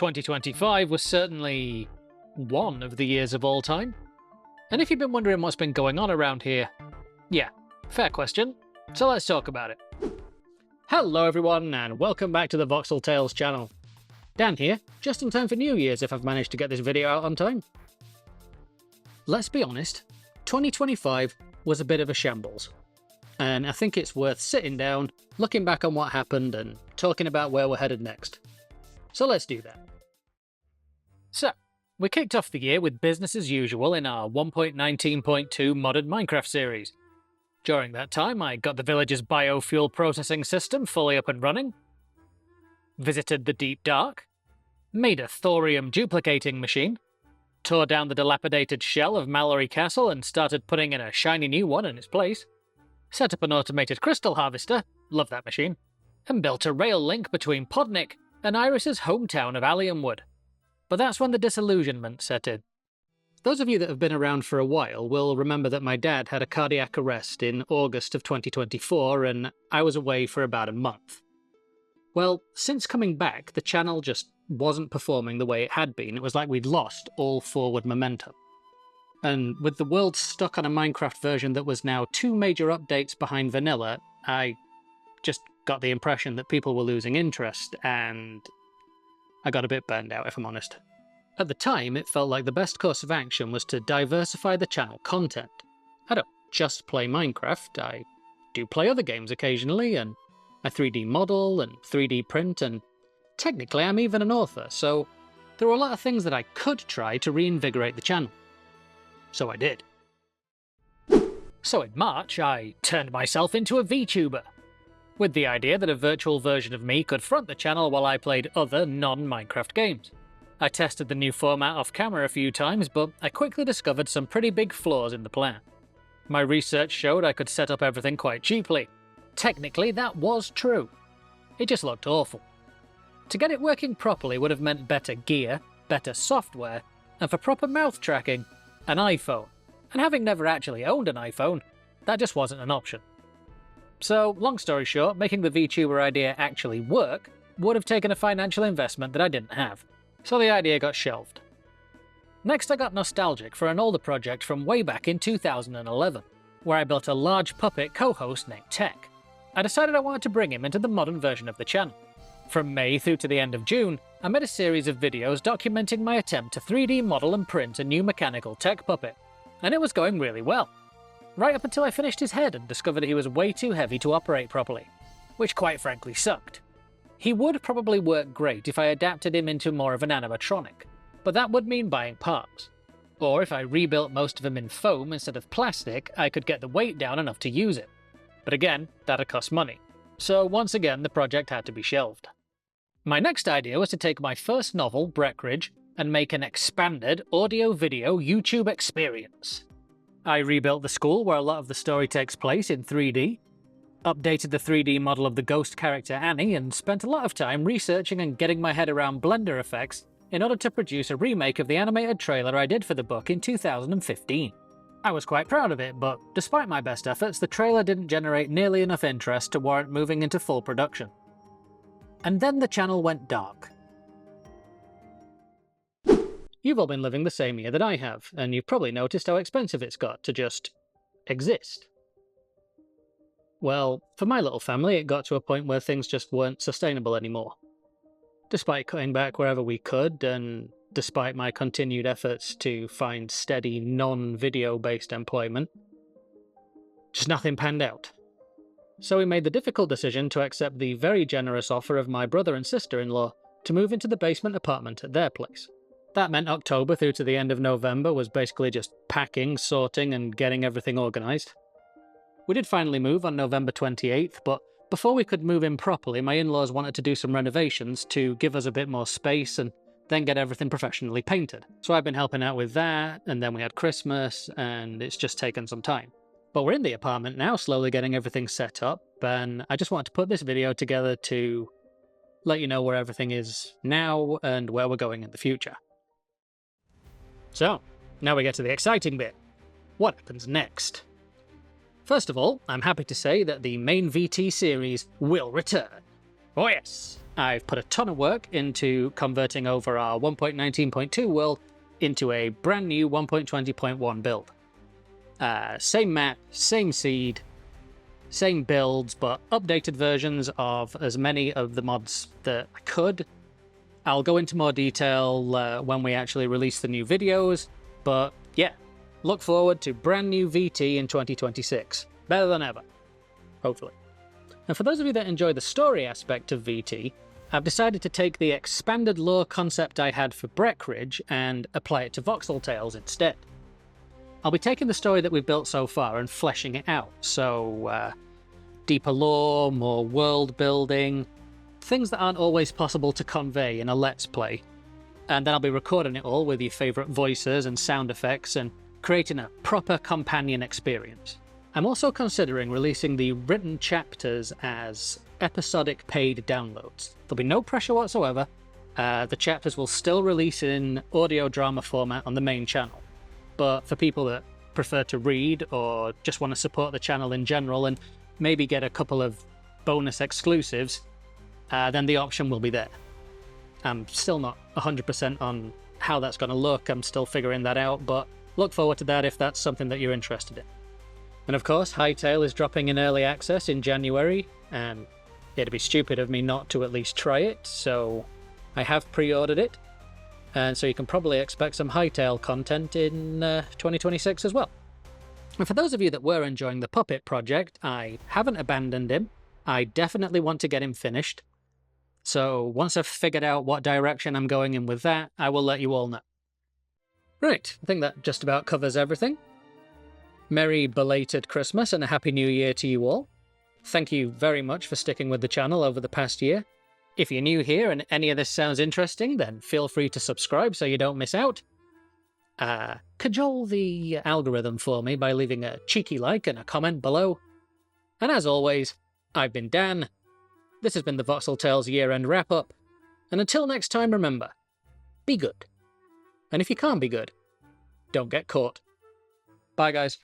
2025 was certainly one of the years of all time. And if you've been wondering what's been going on around here, yeah, fair question. So let's talk about it. Hello everyone, and welcome back to the Voxel Tales channel. Dan here, just in time for New Year's if I've managed to get this video out on time. Let's be honest, 2025 was a bit of a shambles. And I think it's worth sitting down, looking back on what happened, and talking about where we're headed next. So let's do that. So, we kicked off the year with business as usual in our 1.19.2 modded Minecraft series. During that time, I got the village's biofuel processing system fully up and running, visited the Deep Dark, made a thorium duplicating machine, tore down the dilapidated shell of Mallory Castle and started putting in a shiny new one in its place, set up an automated crystal harvester, love that machine, and built a rail link between Podnick and Iris's hometown of Alliumwood. But that's when the disillusionment set in. Those of you that have been around for a while will remember that my dad had a cardiac arrest in August of 2024 and I was away for about a month. Well, since coming back, the channel just wasn't performing the way it had been. It was like we'd lost all forward momentum. And with the world stuck on a Minecraft version that was now 2 major updates behind vanilla, I just got the impression that people were losing interest, and I got a bit burned out, if I'm honest. At the time, it felt like the best course of action was to diversify the channel content. I don't just play Minecraft, I do play other games occasionally, and I 3D model and 3D print, and technically I'm even an author, so there were a lot of things that I could try to reinvigorate the channel. So I did. So in March, I turned myself into a VTuber, with the idea that a virtual version of me could front the channel while I played other non-Minecraft games. I tested the new format off camera a few times, but I quickly discovered some pretty big flaws in the plan. My research showed I could set up everything quite cheaply. Technically, that was true. It just looked awful. To get it working properly would have meant better gear, better software, and for proper mouth tracking, an iPhone. And having never actually owned an iPhone, that just wasn't an option. So, long story short, making the VTuber idea actually work would have taken a financial investment that I didn't have. So the idea got shelved. Next I got nostalgic for an older project from way back in 2011, where I built a large puppet co-host named Tech. I decided I wanted to bring him into the modern version of the channel. From May through to the end of June, I made a series of videos documenting my attempt to 3D model and print a new mechanical Tech puppet, and it was going really well. Right up until I finished his head and discovered he was way too heavy to operate properly, which quite frankly sucked. He would probably work great if I adapted him into more of an animatronic, but that would mean buying parts. Or if I rebuilt most of him in foam instead of plastic, I could get the weight down enough to use it. But again, that'd cost money. So once again, the project had to be shelved. My next idea was to take my first novel, Breckenridge, and make an expanded audio-video YouTube experience. I rebuilt the school where a lot of the story takes place in 3D, updated the 3D model of the ghost character Annie, and spent a lot of time researching and getting my head around Blender effects in order to produce a remake of the animated trailer I did for the book in 2015. I was quite proud of it, but despite my best efforts, the trailer didn't generate nearly enough interest to warrant moving into full production. And then the channel went dark. You've all been living the same year that I have, and you've probably noticed how expensive it's got to just exist. Well, for my little family, it got to a point where things just weren't sustainable anymore. Despite cutting back wherever we could, and despite my continued efforts to find steady, non-video-based employment, just nothing panned out. So we made the difficult decision to accept the very generous offer of my brother and sister-in-law to move into the basement apartment at their place. That meant October through to the end of November was basically just packing, sorting, and getting everything organised. We did finally move on November 28th, but before we could move in properly, my in-laws wanted to do some renovations to give us a bit more space and then get everything professionally painted. So I've been helping out with that, and then we had Christmas, and it's just taken some time. But we're in the apartment now, slowly getting everything set up, and I just wanted to put this video together to let you know where everything is now and where we're going in the future. So, now we get to the exciting bit. What happens next? First of all, I'm happy to say that the main VT series will return. Oh yes! I've put a ton of work into converting over our 1.19.2 world into a brand new 1.20.1 build. Same map, same seed, same builds, but updated versions of as many of the mods that I could. I'll go into more detail when we actually release the new videos, but yeah, look forward to brand new VT in 2026. Better than ever. Hopefully. And for those of you that enjoy the story aspect of VT, I've decided to take the expanded lore concept I had for Breckenridge and apply it to Voxel Tales instead. I'll be taking the story that we've built so far and fleshing it out, so deeper lore, more world building, things that aren't always possible to convey in a Let's Play. And then I'll be recording it all with your favourite voices and sound effects and creating a proper companion experience. I'm also considering releasing the written chapters as episodic paid downloads. There'll be no pressure whatsoever. The chapters will still release in audio drama format on the main channel. But for people that prefer to read or just want to support the channel in general and maybe get a couple of bonus exclusives, then the option will be there. I'm still not 100% on how that's going to look. I'm still figuring that out, but look forward to that if that's something that you're interested in. And of course, Hytale is dropping in early access in January, and it'd be stupid of me not to at least try it, so I have pre-ordered it, and so you can probably expect some Hytale content in 2026 as well. And for those of you that were enjoying the Puppet project, I haven't abandoned him. I definitely want to get him finished. So once I've figured out what direction I'm going in with that, I will let you all know. Right, I think that just about covers everything. Merry belated Christmas and a Happy New Year to you all. Thank you very much for sticking with the channel over the past year. If you're new here and any of this sounds interesting, then feel free to subscribe so you don't miss out. Cajole the algorithm for me by leaving a cheeky like and a comment below. And as always, I've been Dan. This has been the Voxel Tales year-end wrap-up. And until next time, remember, be good. And if you can't be good, don't get caught. Bye, guys.